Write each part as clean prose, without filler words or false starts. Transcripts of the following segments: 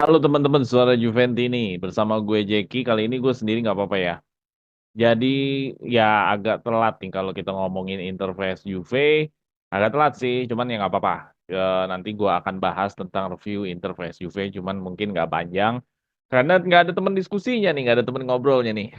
Halo teman-teman suara Juventini bersama gue Jeki. Kali ini gue sendiri nggak apa-apa ya. Jadi ya agak telat nih kalau kita ngomongin interface Juve. Agak telat sih, cuman ya nggak apa-apa. Nanti gue akan bahas tentang review interface Juve, cuman mungkin nggak panjang. Karena nggak ada teman diskusinya nih, nggak ada teman ngobrolnya nih.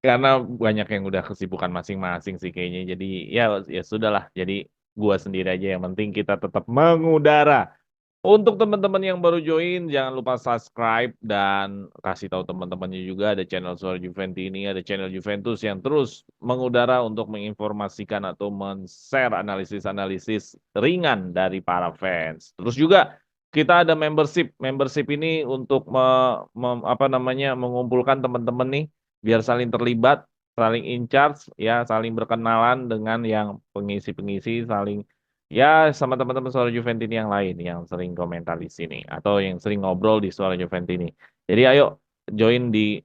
Karena banyak yang udah kesibukan masing-masing sih kayaknya. Jadi ya ya sudahlah. Jadi gue sendiri aja yang penting kita tetap mengudara. Untuk teman-teman yang baru join, jangan lupa subscribe dan kasih tahu teman-temannya juga ada channel Suara Juventus ini, ada channel Juventus yang terus mengudara untuk menginformasikan atau men-share analisis-analisis ringan dari para fans. Terus juga kita ada membership. Membership ini untuk mengumpulkan teman-teman nih biar saling terlibat, saling in charge ya, saling berkenalan dengan yang pengisi-pengisi, saling ya, sama teman-teman Suara Juventini yang lain yang sering komentar di sini atau yang sering ngobrol di Suara Juventini. Jadi ayo join di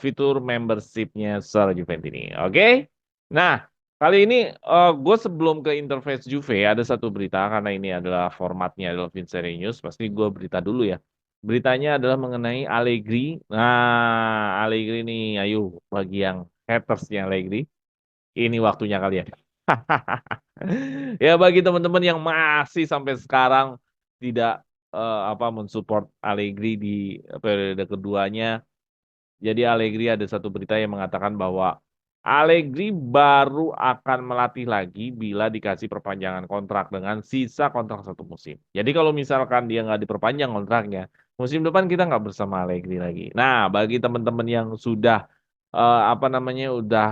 fitur membershipnya Suara Juventini. Oke? Nah, kali ini gue sebelum ke interface Juve ada satu berita karena ini adalah formatnya adalah Vincere News. Pasti gue berita dulu ya. Beritanya adalah mengenai Allegri. Nah, Allegri nih, ayo bagi yang hatersnya Allegri, ini waktunya kalian. Ya bagi teman-teman yang masih sampai sekarang tidak mensupport Allegri di periode keduanya. Jadi Allegri ada satu berita yang mengatakan bahwa Allegri baru akan melatih lagi bila dikasih perpanjangan kontrak dengan sisa kontrak satu musim. Jadi kalau misalkan dia nggak diperpanjang kontraknya, musim depan kita nggak bersama Allegri lagi. Nah, bagi teman-teman yang sudah udah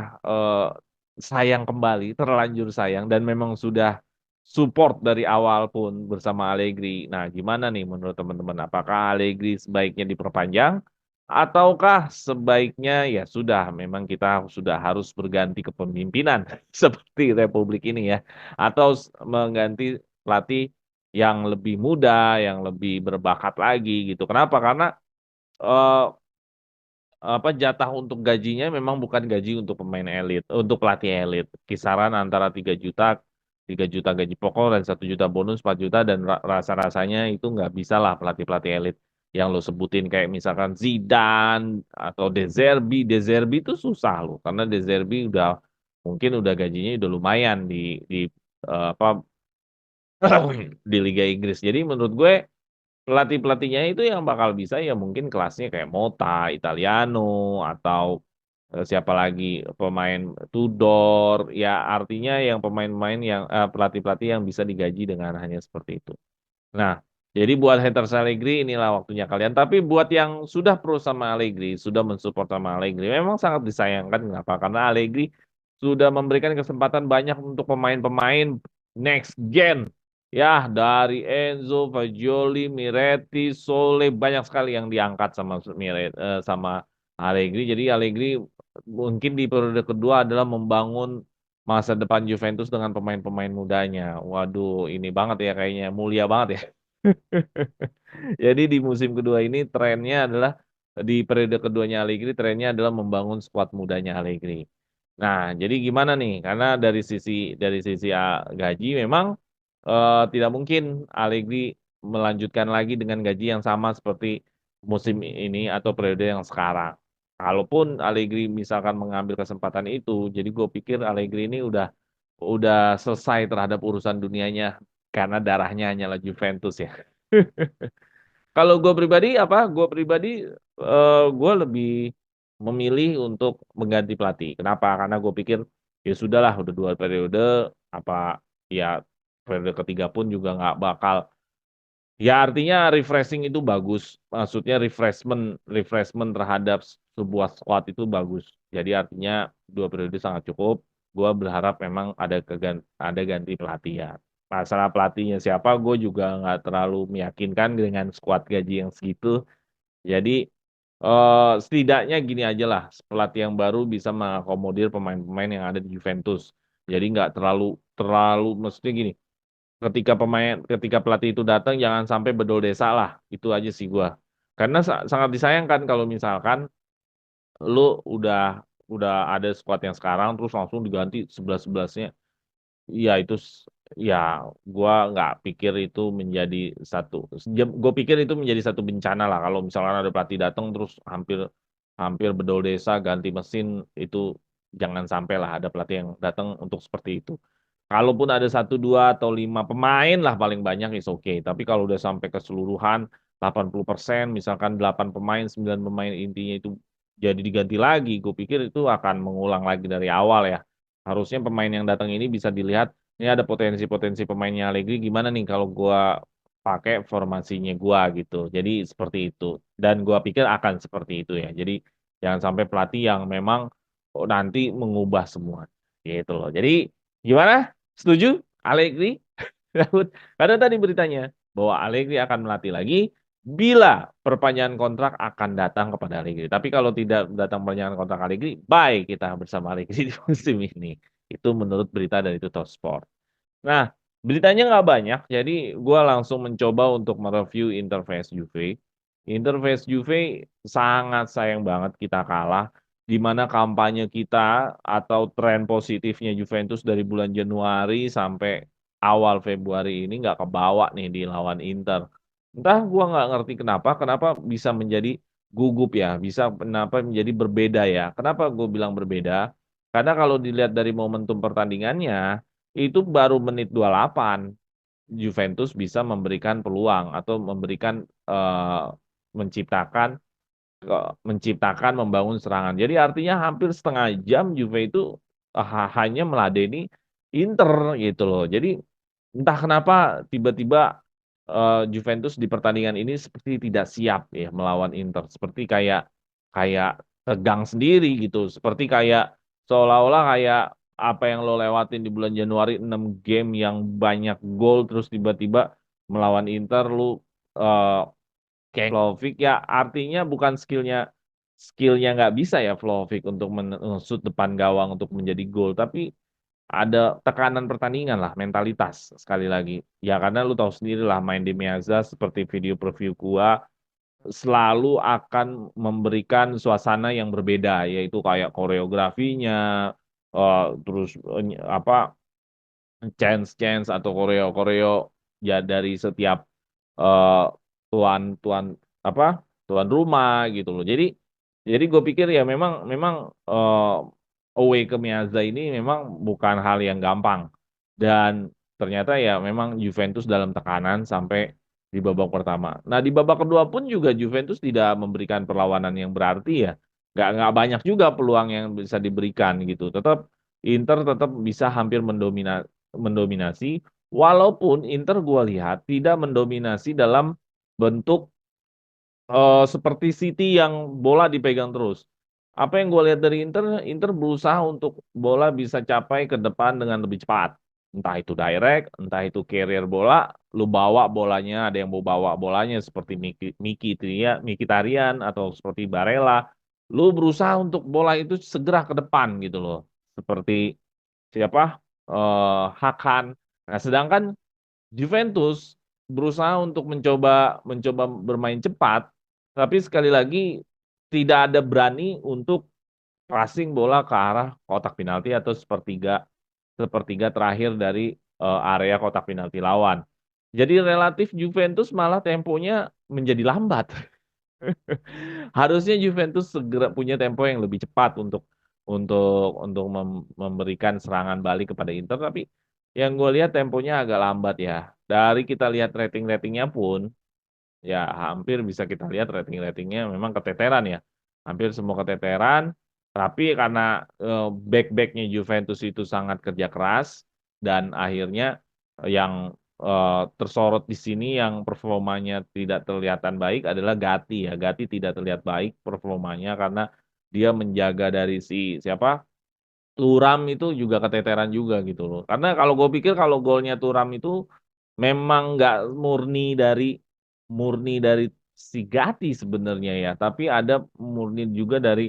sayang kembali, terlanjur sayang dan memang sudah support dari awal pun bersama Allegri. Nah, gimana nih menurut teman-teman? Apakah Allegri sebaiknya diperpanjang ataukah sebaiknya ya sudah memang kita sudah harus berganti kepemimpinan seperti Republik ini ya atau mengganti pelatih yang lebih muda, yang lebih berbakat lagi gitu. Kenapa? Karena eh, jatah untuk gajinya memang bukan gaji untuk pemain elit, untuk pelatih elit. Kisaran antara 3 juta gaji pokok dan 1 juta bonus 4 juta dan rasa-rasanya itu nggak bisa lah pelatih-pelatih elit yang lo sebutin kayak misalkan Zidane atau De Zerbi. De Zerbi itu susah loh karena De Zerbi udah mungkin udah gajinya udah lumayan di apa di Liga Inggris. Jadi menurut gue pelatih-pelatihnya itu yang bakal bisa ya mungkin kelasnya kayak Mota, Italiano, atau siapa lagi pemain Tudor. Ya artinya yang pemain-pemain yang pelatih-pelatih yang bisa digaji dengan hanya seperti itu. Nah, jadi buat haters Allegri inilah waktunya kalian. Tapi buat yang sudah pro sama Allegri, sudah mensupport sama Allegri, memang sangat disayangkan. Kenapa? Karena Allegri sudah memberikan kesempatan banyak untuk pemain-pemain next gen. Ya, dari Enzo, Fagioli, Miretti, Sole, banyak sekali yang diangkat sama sama Allegri. Jadi Allegri mungkin di periode kedua adalah membangun masa depan Juventus dengan pemain-pemain mudanya. Waduh, ini banget ya kayaknya mulia banget ya. Jadi di musim kedua ini trennya adalah di periode keduanya Allegri trennya adalah membangun skuad mudanya Allegri. Nah, jadi gimana nih? Karena dari sisi gaji memang tidak mungkin Allegri melanjutkan lagi dengan gaji yang sama seperti musim ini atau periode yang sekarang. Kalaupun Allegri misalkan mengambil kesempatan itu, jadi gue pikir Allegri ini udah selesai terhadap urusan dunianya karena darahnya hanyalah Juventus ya. Kalau gue pribadi Gue pribadi gue lebih memilih untuk mengganti pelatih. Kenapa? Karena gue pikir ya sudahlah udah 2 periode apa ya periode ketiga pun juga nggak bakal. Ya artinya refreshing itu bagus. Maksudnya refreshment refreshment terhadap sebuah squad itu bagus. Jadi artinya 2 periode sangat cukup. Gua berharap memang ada ganti pelatih ya. Masalah pelatihnya siapa, gue juga nggak terlalu meyakinkan dengan skuad gaji yang segitu. Jadi setidaknya gini aja lah, pelatih yang baru bisa mengakomodir pemain-pemain yang ada di Juventus. Jadi nggak terlalu terlalu, maksudnya gini, ketika pelatih itu datang jangan sampai bedol desa lah, itu aja sih gua. Karena sangat disayangkan kalau misalkan lu udah ada skuad yang sekarang terus langsung diganti 11-11-nya. ya itu ya gua nggak pikir itu menjadi satu gue pikir itu menjadi satu bencana lah kalau misalkan ada pelatih datang terus hampir hampir bedol desa ganti mesin itu jangan sampai lah ada pelatih yang datang untuk seperti itu. Kalaupun ada satu, dua, atau lima pemain lah paling banyak is oke. Tapi kalau udah sampai keseluruhan 80%, misalkan 8 pemain, 9 pemain intinya itu jadi diganti lagi, gue pikir itu akan mengulang lagi dari awal ya. Harusnya pemain yang datang ini bisa dilihat, ini ada potensi-potensi pemainnya Allegri gimana nih kalau gua pakai formasinya gua gitu. Jadi seperti itu. Dan gua pikir akan seperti itu ya. Jadi jangan sampai pelatih yang memang nanti mengubah semua gitu loh. Jadi gimana? Setuju? Allegri? Daud? Karena tadi beritanya bahwa Allegri akan melatih lagi bila perpanjangan kontrak akan datang kepada Allegri. Tapi kalau tidak datang perpanjangan kontrak Allegri, bye kita bersama Allegri di musim ini. Itu menurut berita dari Tuttosport. Nah, beritanya nggak banyak, jadi gue langsung mencoba untuk mereview Interface Juve. Interface Juve sangat sayang banget kita kalah, di mana kampanye kita atau tren positifnya Juventus dari bulan Januari sampai awal Februari ini nggak kebawa nih di lawan Inter. Entah gue nggak ngerti kenapa bisa menjadi gugup ya, bisa kenapa menjadi berbeda ya. Kenapa gue bilang berbeda? Karena kalau dilihat dari momentum pertandingannya, itu baru menit 28 Juventus bisa memberikan peluang atau memberikan menciptakan menciptakan membangun serangan. Jadi artinya hampir setengah jam Juve itu hanya meladeni Inter gitu loh. Jadi entah kenapa tiba-tiba Juventus di pertandingan ini seperti tidak siap ya melawan Inter. Seperti kayak kayak tegang sendiri gitu. Seperti kayak seolah-olah kayak apa yang lo lewatin di bulan Januari 6 game yang banyak gol terus tiba-tiba melawan Inter lu eh, kayak Vlahovic ya artinya bukan skillnya nggak bisa ya Vlahovic untuk menusut depan gawang untuk menjadi gol tapi ada tekanan pertandingan lah, mentalitas sekali lagi. Ya karena lu tahu sendiri lah main di Meazza seperti video preview gua selalu akan memberikan suasana yang berbeda, yaitu kayak koreografinya, terus apa chance-chance atau koreo-koreo ya dari setiap eh, tuan apa tuan rumah gitu loh. Jadi gue pikir ya memang memang away ke Meazza ini memang bukan hal yang gampang dan ternyata ya memang Juventus dalam tekanan sampai di babak pertama. Nah di babak kedua pun juga Juventus tidak memberikan perlawanan yang berarti ya. Nggak banyak juga peluang yang bisa diberikan gitu. Inter tetap bisa hampir mendominasi walaupun Inter gua lihat tidak mendominasi dalam bentuk seperti City yang bola dipegang terus. Apa yang gue lihat dari Inter, Inter berusaha untuk bola bisa capai ke depan dengan lebih cepat. Entah itu direct, entah itu carrier bola, lu bawa bolanya, ada yang mau bawa bolanya seperti Mkhitaryan atau seperti Barella. Lu berusaha untuk bola itu segera ke depan gitu loh. Seperti siapa? Hakan. Nah, sedangkan Juventus berusaha untuk mencoba mencoba bermain cepat, tapi sekali lagi tidak ada berani untuk passing bola ke arah kotak penalti atau sepertiga sepertiga terakhir dari area kotak penalti lawan. Jadi relatif Juventus malah temponya menjadi lambat. Harusnya Juventus segera punya tempo yang lebih cepat untuk memberikan serangan balik kepada Inter, tapi yang gue lihat temponya agak lambat ya. Dari kita lihat rating-ratingnya pun, ya hampir bisa kita lihat rating-ratingnya memang keteteran ya. Hampir semua keteteran, tapi karena back-backnya Juventus itu sangat kerja keras dan akhirnya yang tersorot di sini yang performanya tidak terlihatan baik adalah Gatti ya. Gatti tidak terlihat baik performanya karena dia menjaga dari si siapa Turam itu juga keteteran juga gitu loh. Karena kalau gue pikir kalau golnya Turam itu memang nggak murni dari si Gatti sebenarnya ya, tapi ada murni juga dari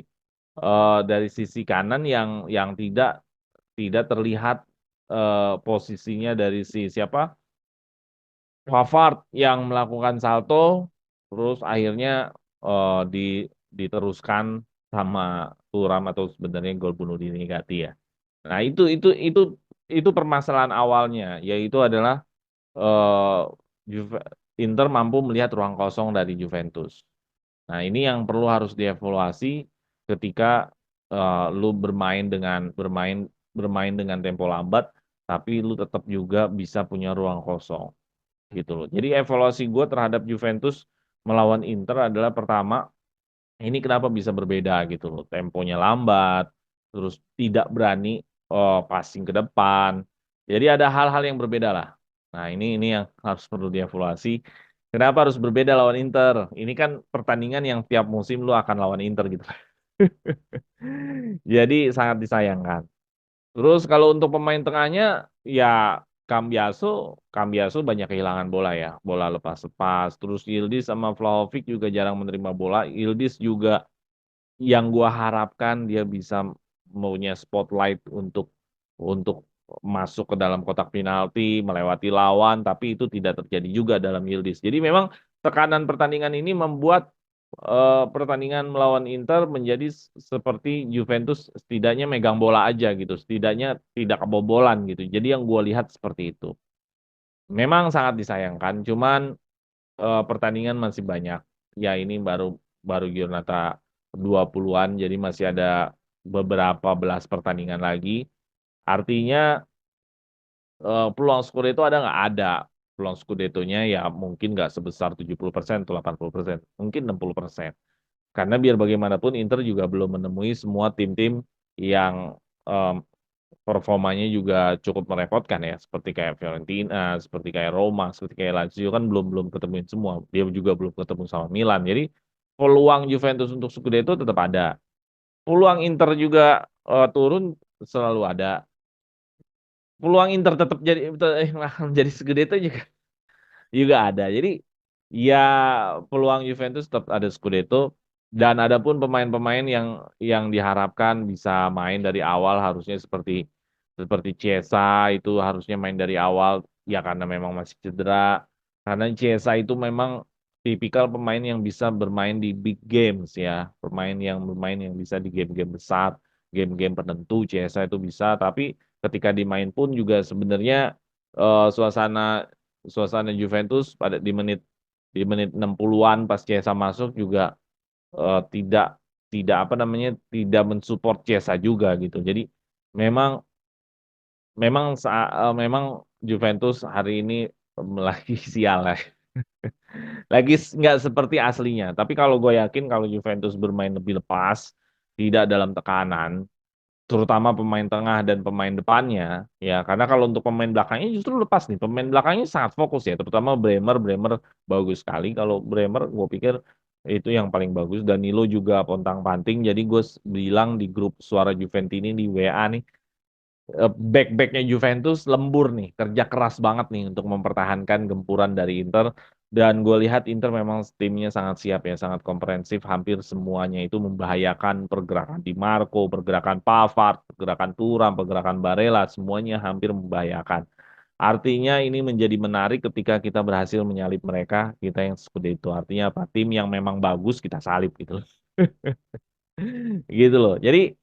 sisi kanan yang tidak tidak terlihat posisinya dari si siapa Pavard yang melakukan salto terus akhirnya di diteruskan sama Thuram atau sebenarnya gol bunuh diri Gatti ya. Nah, itu permasalahan awalnya, yaitu adalah, eee, Juve Inter mampu melihat ruang kosong dari Juventus. Nah, ini yang perlu harus dievaluasi ketika, lu bermain dengan tempo lambat, tapi lu tetap juga bisa punya ruang kosong, gitu loh. Jadi evaluasi gue terhadap Juventus melawan Inter adalah pertama, ini kenapa bisa berbeda gitu loh, temponya lambat, terus tidak berani, passing ke depan. Jadi ada hal-hal yang berbedalah. Nah, ini yang harus perlu dievaluasi. Kenapa harus berbeda lawan Inter? Ini kan pertandingan yang tiap musim lu akan lawan Inter gitu. Jadi sangat disayangkan. Terus kalau untuk pemain tengahnya, ya Cambiaso banyak kehilangan bola ya, bola lepas-lepas, terus Yildiz sama Vlahovic juga jarang menerima bola. Yildiz juga yang gua harapkan dia bisa punya spotlight untuk masuk ke dalam kotak penalti, melewati lawan, tapi itu tidak terjadi juga dalam Yildiz. Jadi memang tekanan pertandingan ini membuat, pertandingan melawan Inter menjadi seperti Juventus setidaknya megang bola aja gitu, setidaknya tidak kebobolan gitu. Jadi yang gua lihat seperti itu. Memang sangat disayangkan, cuman pertandingan masih banyak. Ya ini baru baru Giornata 20-an, jadi masih ada beberapa belas pertandingan lagi. Artinya, peluang Scudetto ada nggak? Ada. Peluang Scudetto-nya ya mungkin nggak sebesar 70% atau 80%, mungkin 60%. Karena biar bagaimanapun Inter juga belum menemui semua tim-tim yang, mmm, performanya juga cukup merepotkan ya, seperti kayak Fiorentina, seperti kayak Roma, seperti kayak Lazio kan belum belum ketemuin semua. Dia juga belum ketemu sama Milan. Jadi peluang Juventus untuk Scudetto tetap ada. Peluang Inter juga, turun selalu ada. Peluang Inter tetap menjadi Scudetto juga ada. Jadi, ya peluang Juventus tetap ada Scudetto dan adapun pemain-pemain yang diharapkan bisa main dari awal harusnya seperti Chiesa itu harusnya main dari awal, ya karena memang masih cedera. Karena Chiesa itu memang tipikal pemain yang bisa bermain di big games ya, bermain yang bisa di game-game besar, game-game penentu Chiesa itu bisa, tapi ketika dimain pun juga sebenarnya, suasana suasana Juventus di menit 60-an pas Chiesa masuk juga, tidak tidak apa namanya, tidak mensupport Chiesa juga gitu. Jadi memang memang Juventus hari ini, lagi sial lah, lagi nggak seperti aslinya. Tapi kalau gue yakin kalau Juventus bermain lebih lepas, tidak dalam tekanan, terutama pemain tengah dan pemain depannya, ya karena kalau untuk pemain belakangnya justru lepas nih, pemain belakangnya sangat fokus ya, terutama Bremer, Bremer bagus sekali, kalau Bremer gue pikir itu yang paling bagus, Danilo juga pontang-panting, jadi gue bilang di grup Suara Juventini di WA nih, back-backnya Juventus lembur nih, kerja keras banget nih untuk mempertahankan gempuran dari Inter. Dan gue lihat Inter memang timnya sangat siap ya, sangat komprehensif. Hampir semuanya itu membahayakan pergerakan Di Marco, pergerakan Pavard, pergerakan Thuram, pergerakan Barella, semuanya hampir membahayakan. Artinya ini menjadi menarik ketika kita berhasil menyalip mereka, kita yang Scudetto. Artinya apa? Tim yang memang bagus kita salip gitu loh. Gitu loh. Jadi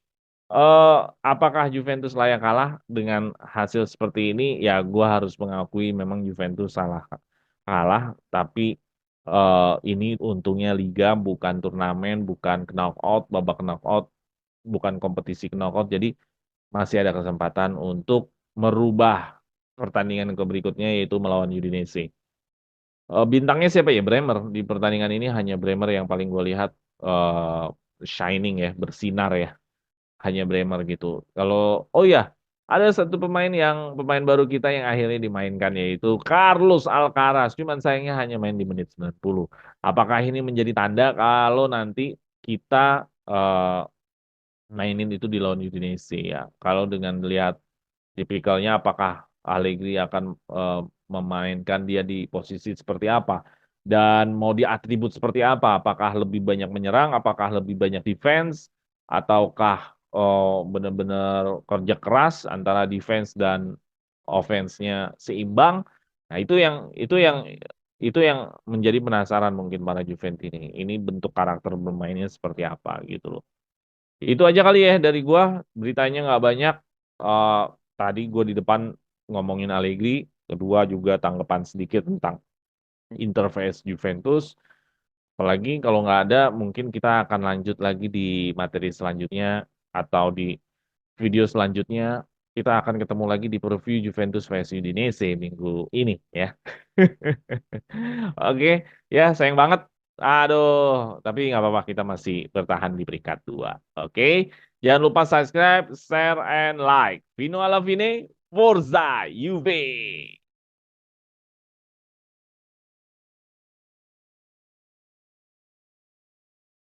apakah Juventus layak kalah dengan hasil seperti ini? Ya gua harus mengakui memang Juventus salah kalah, tapi, ini untungnya liga bukan turnamen, bukan knockout, babak knockout, bukan kompetisi knockout, jadi masih ada kesempatan untuk merubah pertandingan ke berikutnya yaitu melawan Udinese. Bintangnya siapa ya? Bremer. Di pertandingan ini hanya Bremer yang paling gue lihat, eee, shining ya, bersinar ya. Hanya Bremer gitu. Oh ya, ada satu pemain baru kita yang akhirnya dimainkan yaitu Carlos Alcaraz, cuman sayangnya hanya main di menit 90. Apakah ini menjadi tanda kalau nanti kita, mainin itu di lawan Udinese ya? Kalau dengan lihat tipikalnya apakah Allegri akan, memainkan dia di posisi seperti apa? Dan mau di atribut seperti apa? Apakah lebih banyak menyerang, apakah lebih banyak defense, ataukah, benar-benar kerja keras antara defense dan offense-nya seimbang? Nah itu yang menjadi penasaran mungkin para Juventini. Ini bentuk karakter bermainnya seperti apa gitu loh. Itu aja kali ya dari gua, beritanya nggak banyak, eee, tadi gue di depan ngomongin Allegri, kedua juga tanggapan sedikit tentang Inter vs Juventus. Apalagi kalau nggak ada, mungkin kita akan lanjut lagi di materi selanjutnya atau di video selanjutnya. Kita akan ketemu lagi di preview Juventus vs Udinese minggu ini ya. Oke, ya sayang banget. Aduh, tapi nggak apa-apa, kita masih bertahan di peringkat 2. Oke, jangan lupa subscribe, share, and like. Vino alla fine, Forza Juve!